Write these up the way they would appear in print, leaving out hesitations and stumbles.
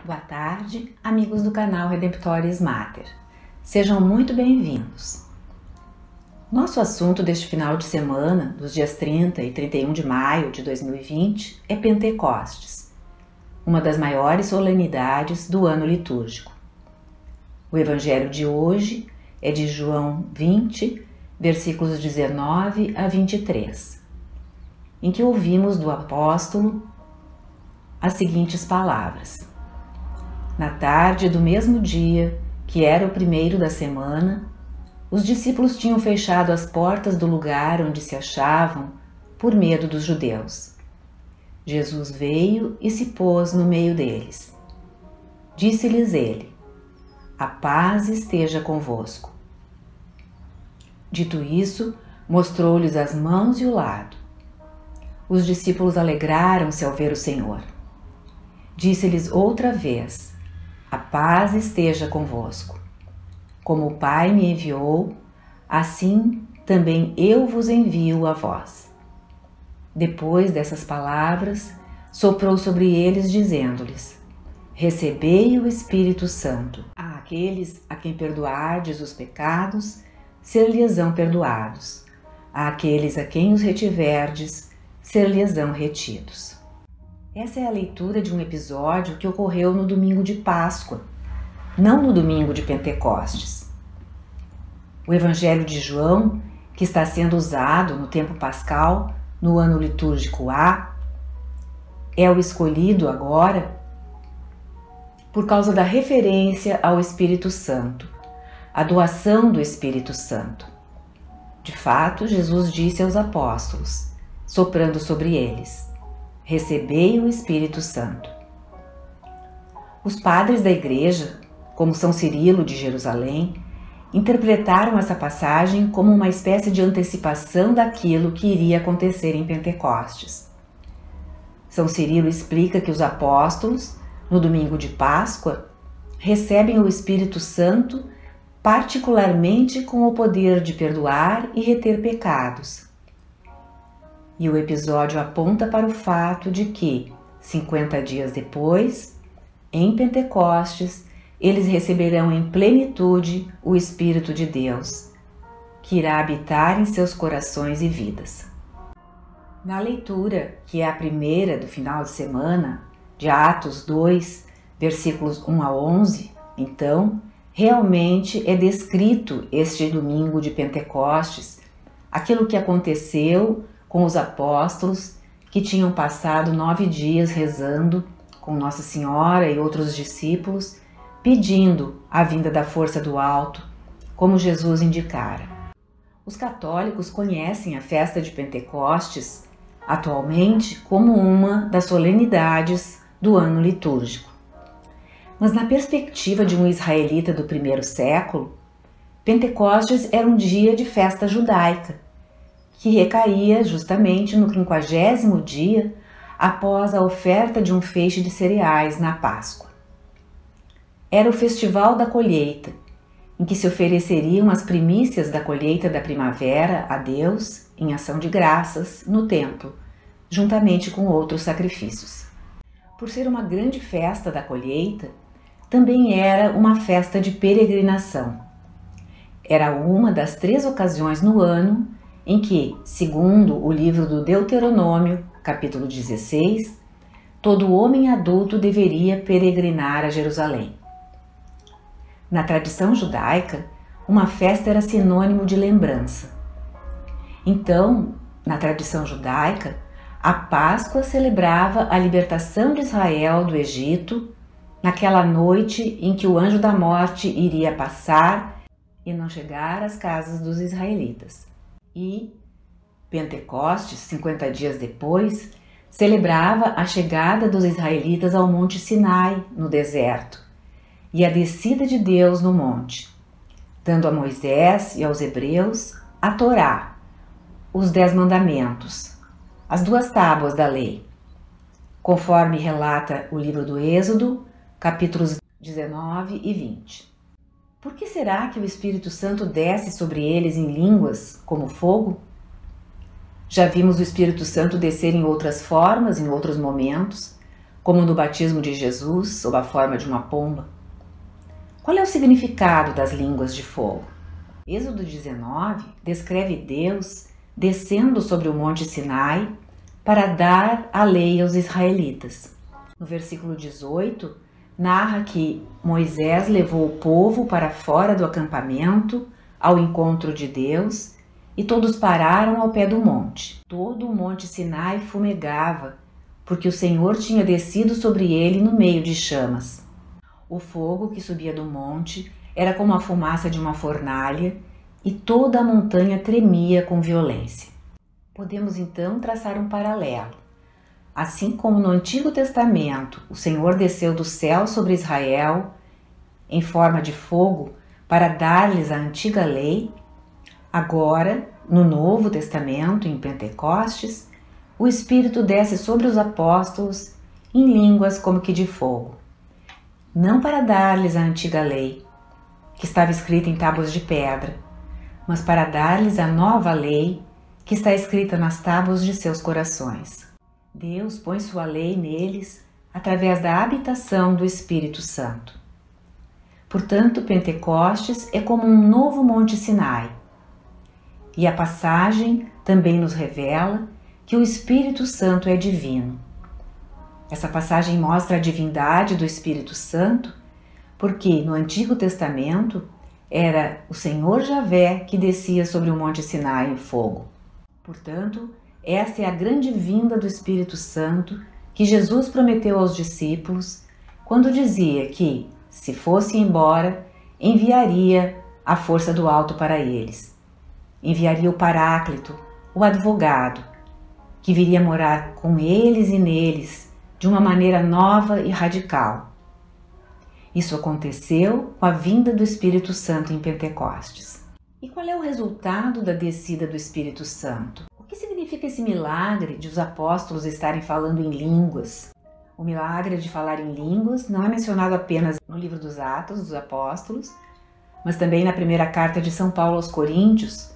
Boa tarde, amigos do canal Redemptoris Mater. Sejam muito bem-vindos. Nosso assunto deste final de semana, dos dias 30 e 31 de maio de 2020, é Pentecostes, uma das maiores solenidades do ano litúrgico. O evangelho de hoje é de João 20, versículos 19 a 23, em que ouvimos do apóstolo as seguintes palavras. Na tarde do mesmo dia, que era o primeiro da semana, os discípulos tinham fechado as portas do lugar onde se achavam por medo dos judeus. Jesus veio e se pôs no meio deles. Disse-lhes ele: "A paz esteja convosco." Dito isso, mostrou-lhes as mãos e o lado. Os discípulos alegraram-se ao ver o Senhor. Disse-lhes outra vez: "A paz esteja convosco. Como o Pai me enviou, assim também eu vos envio a vós." Depois dessas palavras, soprou sobre eles, dizendo-lhes: "Recebei o Espírito Santo. Àqueles a quem perdoardes os pecados, ser-lhes-ão perdoados. Àqueles a quem os retiverdes, ser-lhes-ão retidos." Essa é a leitura de um episódio que ocorreu no domingo de Páscoa, não no domingo de Pentecostes. O Evangelho de João, que está sendo usado no tempo pascal, no ano litúrgico A, é o escolhido agora por causa da referência ao Espírito Santo, a doação do Espírito Santo. De fato, Jesus disse aos apóstolos, soprando sobre eles: "Recebei o Espírito Santo." Os padres da Igreja, como São Cirilo de Jerusalém, interpretaram essa passagem como uma espécie de antecipação daquilo que iria acontecer em Pentecostes. São Cirilo explica que os apóstolos, no domingo de Páscoa, recebem o Espírito Santo particularmente com o poder de perdoar e reter pecados. E o episódio aponta para o fato de que, 50 dias depois, em Pentecostes, eles receberão em plenitude o Espírito de Deus, que irá habitar em seus corações e vidas. Na leitura, que é a primeira do final de semana, de Atos 2, versículos 1 a 11, então, realmente é descrito este domingo de Pentecostes, aquilo que aconteceu com os apóstolos que tinham passado 9 dias rezando com Nossa Senhora e outros discípulos, pedindo a vinda da força do alto, como Jesus indicara. Os católicos conhecem a festa de Pentecostes atualmente como uma das solenidades do ano litúrgico. Mas na perspectiva de um israelita do primeiro século, Pentecostes era um dia de festa judaica, que recaía justamente no 50º dia após a oferta de um feixe de cereais na Páscoa. Era o festival da colheita, em que se ofereceriam as primícias da colheita da primavera a Deus em ação de graças no templo, juntamente com outros sacrifícios. Por ser uma grande festa da colheita, também era uma festa de peregrinação. Era uma das 3 ocasiões no ano em que, segundo o livro do Deuteronômio, capítulo 16, todo homem adulto deveria peregrinar a Jerusalém. Na tradição judaica, uma festa era sinônimo de lembrança. Então, na tradição judaica, a Páscoa celebrava a libertação de Israel do Egito, naquela noite em que o anjo da morte iria passar e não chegar às casas dos israelitas. E Pentecostes, 50 dias depois, celebrava a chegada dos israelitas ao Monte Sinai, no deserto, e a descida de Deus no monte, dando a Moisés e aos hebreus a Torá, os 10 mandamentos, as 2 tábuas da lei, conforme relata o livro do Êxodo, capítulos 19 e 20. Por que será que o Espírito Santo desce sobre eles em línguas como fogo? Já vimos o Espírito Santo descer em outras formas, em outros momentos, como no batismo de Jesus, sob a forma de uma pomba? Qual é o significado das línguas de fogo? Êxodo 19 descreve Deus descendo sobre o monte Sinai para dar a lei aos israelitas. No versículo 18, narra que Moisés levou o povo para fora do acampamento ao encontro de Deus e todos pararam ao pé do monte. Todo o monte Sinai fumegava, porque o Senhor tinha descido sobre ele no meio de chamas. O fogo que subia do monte era como a fumaça de uma fornalha e toda a montanha tremia com violência. Podemos então traçar um paralelo. Assim como no Antigo Testamento o Senhor desceu do céu sobre Israel em forma de fogo para dar-lhes a antiga lei, agora, no Novo Testamento, em Pentecostes, o Espírito desce sobre os apóstolos em línguas como que de fogo. Não para dar-lhes a antiga lei, que estava escrita em tábuas de pedra, mas para dar-lhes a nova lei que está escrita nas tábuas de seus corações. Deus põe sua lei neles através da habitação do Espírito Santo. Portanto, Pentecostes é como um novo Monte Sinai. E a passagem também nos revela que o Espírito Santo é divino. Essa passagem mostra a divindade do Espírito Santo porque no Antigo Testamento era o Senhor Javé que descia sobre o Monte Sinai em fogo. Portanto, esta é a grande vinda do Espírito Santo que Jesus prometeu aos discípulos quando dizia que, se fosse embora, enviaria a força do alto para eles. Enviaria o Paráclito, o advogado, que viria morar com eles e neles de uma maneira nova e radical. Isso aconteceu com a vinda do Espírito Santo em Pentecostes. E qual é o resultado da descida do Espírito Santo? O que significa esse milagre de os apóstolos estarem falando em línguas? O milagre de falar em línguas não é mencionado apenas no livro dos Atos dos Apóstolos, mas também na primeira carta de São Paulo aos Coríntios,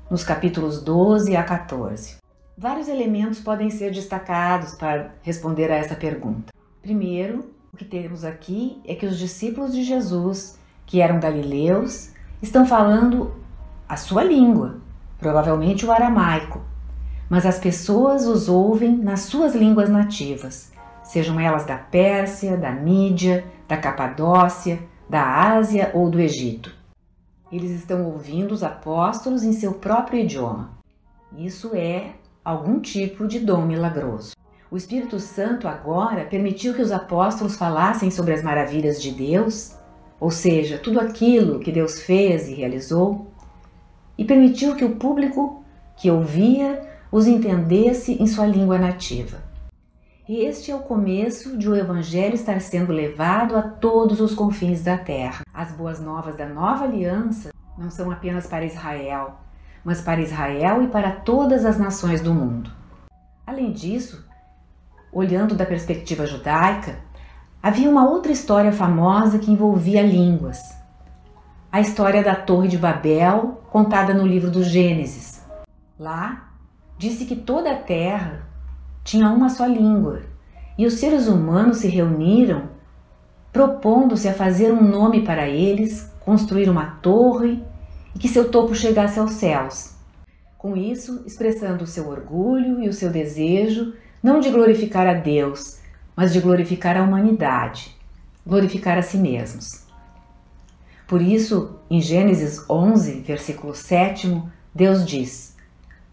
nos capítulos 12 a 14. Vários elementos podem ser destacados para responder a essa pergunta. Primeiro, o que temos aqui é que os discípulos de Jesus, que eram galileus, estão falando a sua língua, provavelmente o aramaico, mas as pessoas os ouvem nas suas línguas nativas, sejam elas da Pérsia, da Mídia, da Capadócia, da Ásia ou do Egito. Eles estão ouvindo os apóstolos em seu próprio idioma. Isso é algum tipo de dom milagroso. O Espírito Santo agora permitiu que os apóstolos falassem sobre as maravilhas de Deus, ou seja, tudo aquilo que Deus fez e realizou, e permitiu que o público que ouvia os entendesse em sua língua nativa. Este é o começo de o Evangelho estar sendo levado a todos os confins da terra. As boas novas da nova aliança não são apenas para Israel, mas para Israel e para todas as nações do mundo. Além disso, olhando da perspectiva judaica, havia uma outra história famosa que envolvia línguas. A história da Torre de Babel, contada no livro do Gênesis. Lá, disse que toda a terra tinha uma só língua, e os seres humanos se reuniram propondo-se a fazer um nome para eles, construir uma torre e que seu topo chegasse aos céus. Com isso, expressando o seu orgulho e o seu desejo não de glorificar a Deus, mas de glorificar a humanidade, glorificar a si mesmos. Por isso, em Gênesis 11, versículo 7, Deus diz: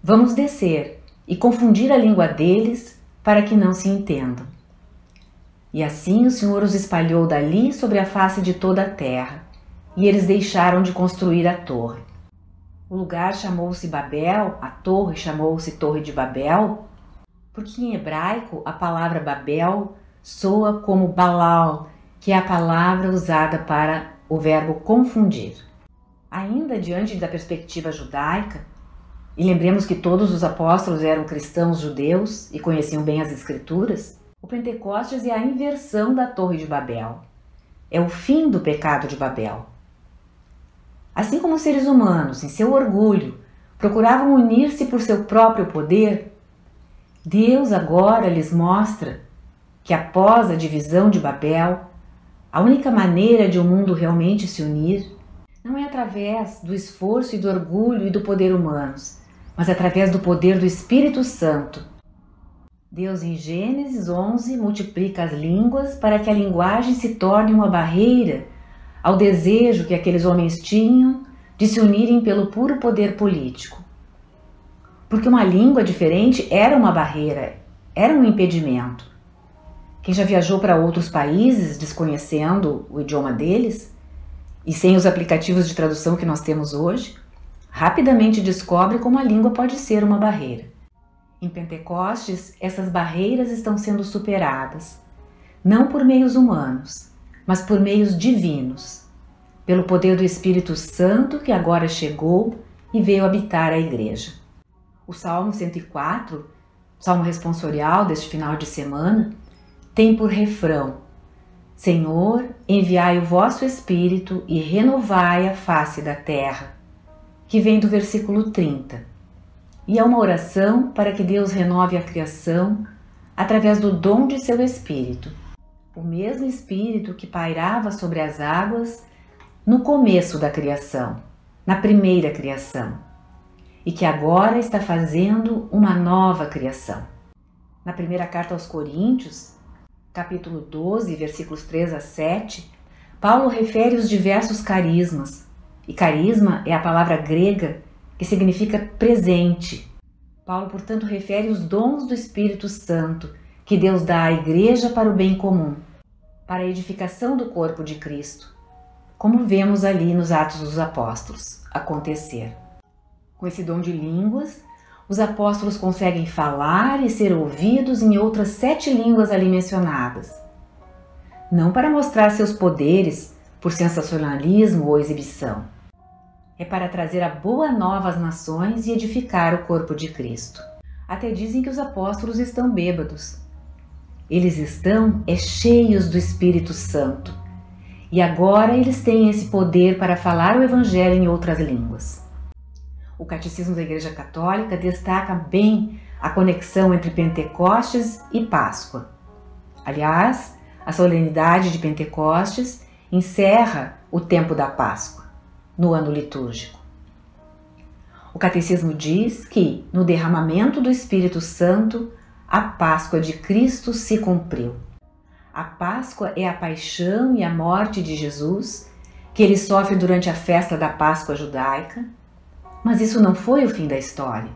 vamos descer e confundir a língua deles para que não se entendam. E assim o Senhor os espalhou dali sobre a face de toda a terra, e eles deixaram de construir a torre. O lugar chamou-se Babel, a torre chamou-se Torre de Babel, porque em hebraico a palavra Babel soa como Balal, que é a palavra usada para o verbo confundir. Ainda diante da perspectiva judaica, e lembremos que todos os apóstolos eram cristãos judeus e conheciam bem as Escrituras, o Pentecostes é a inversão da Torre de Babel. É o fim do pecado de Babel. Assim como os seres humanos, em seu orgulho, procuravam unir-se por seu próprio poder, Deus agora lhes mostra que após a divisão de Babel, a única maneira de o mundo realmente se unir não é através do esforço e do orgulho e do poder humanos, mas através do poder do Espírito Santo. Deus, em Gênesis 11, multiplica as línguas para que a linguagem se torne uma barreira ao desejo que aqueles homens tinham de se unirem pelo puro poder político. Porque uma língua diferente era uma barreira, era um impedimento. Quem já viajou para outros países desconhecendo o idioma deles e sem os aplicativos de tradução que nós temos hoje, rapidamente descobre como a língua pode ser uma barreira. Em Pentecostes, essas barreiras estão sendo superadas, não por meios humanos, mas por meios divinos, pelo poder do Espírito Santo que agora chegou e veio habitar a igreja. O Salmo 104, Salmo responsorial deste final de semana, tem por refrão: Senhor, enviai o vosso Espírito e renovai a face da terra, que vem do versículo 30. E é uma oração para que Deus renove a criação através do dom de seu Espírito, o mesmo Espírito que pairava sobre as águas no começo da criação, na primeira criação, e que agora está fazendo uma nova criação. Na primeira carta aos Coríntios, capítulo 12, versículos 3 a 7, Paulo refere os diversos carismas, e carisma é a palavra grega que significa presente. Paulo, portanto, refere os dons do Espírito Santo que Deus dá à igreja para o bem comum, para a edificação do corpo de Cristo, como vemos ali nos Atos dos Apóstolos acontecer. Com esse dom de línguas, os apóstolos conseguem falar e ser ouvidos em outras 7 línguas ali mencionadas. Não para mostrar seus poderes por sensacionalismo ou exibição. É para trazer a boa nova às nações e edificar o corpo de Cristo. Até dizem que os apóstolos estão bêbados. Eles estão cheios do Espírito Santo. E agora eles têm esse poder para falar o Evangelho em outras línguas. O Catecismo da Igreja Católica destaca bem a conexão entre Pentecostes e Páscoa. Aliás, a solenidade de Pentecostes encerra o tempo da Páscoa, no ano litúrgico. O Catecismo diz que, no derramamento do Espírito Santo, a Páscoa de Cristo se cumpriu. A Páscoa é a paixão e a morte de Jesus, que ele sofre durante a festa da Páscoa judaica. Mas isso não foi o fim da história.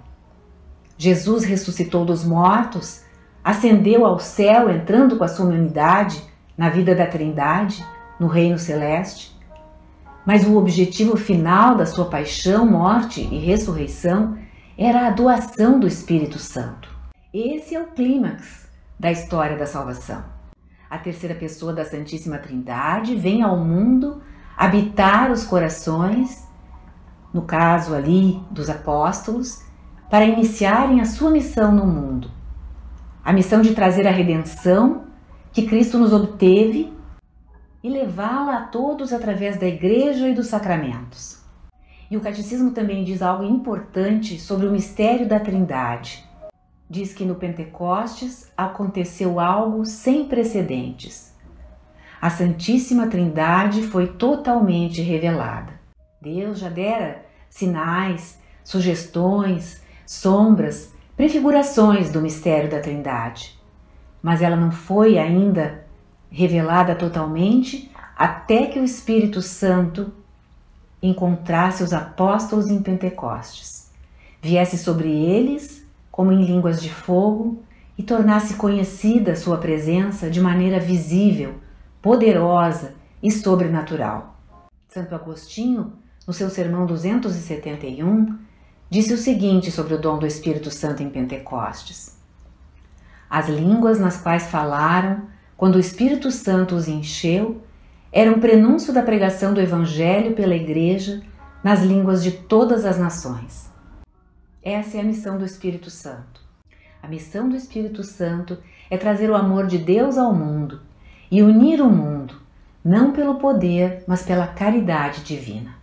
Jesus ressuscitou dos mortos, ascendeu ao céu, entrando com a sua humanidade na vida da Trindade, no reino celeste. Mas o objetivo final da sua paixão, morte e ressurreição era a doação do Espírito Santo. Esse é o clímax da história da salvação. A terceira pessoa da Santíssima Trindade vem ao mundo habitar os corações, no caso ali dos apóstolos, para iniciarem a sua missão no mundo. A missão de trazer a redenção que Cristo nos obteve e levá-la a todos através da igreja e dos sacramentos. E o Catecismo também diz algo importante sobre o mistério da Trindade. Diz que no Pentecostes aconteceu algo sem precedentes. A Santíssima Trindade foi totalmente revelada. Deus já dera sinais, sugestões, sombras, prefigurações do mistério da Trindade, mas ela não foi ainda revelada totalmente até que o Espírito Santo encontrasse os apóstolos em Pentecostes, viesse sobre eles como em línguas de fogo e tornasse conhecida sua presença de maneira visível, poderosa e sobrenatural. Santo Agostinho, no seu sermão 271, disse o seguinte sobre o dom do Espírito Santo em Pentecostes: as línguas nas quais falaram, quando o Espírito Santo os encheu, eram prenúncio da pregação do Evangelho pela Igreja nas línguas de todas as nações. Essa é a missão do Espírito Santo. A missão do Espírito Santo é trazer o amor de Deus ao mundo e unir o mundo, não pelo poder, mas pela caridade divina.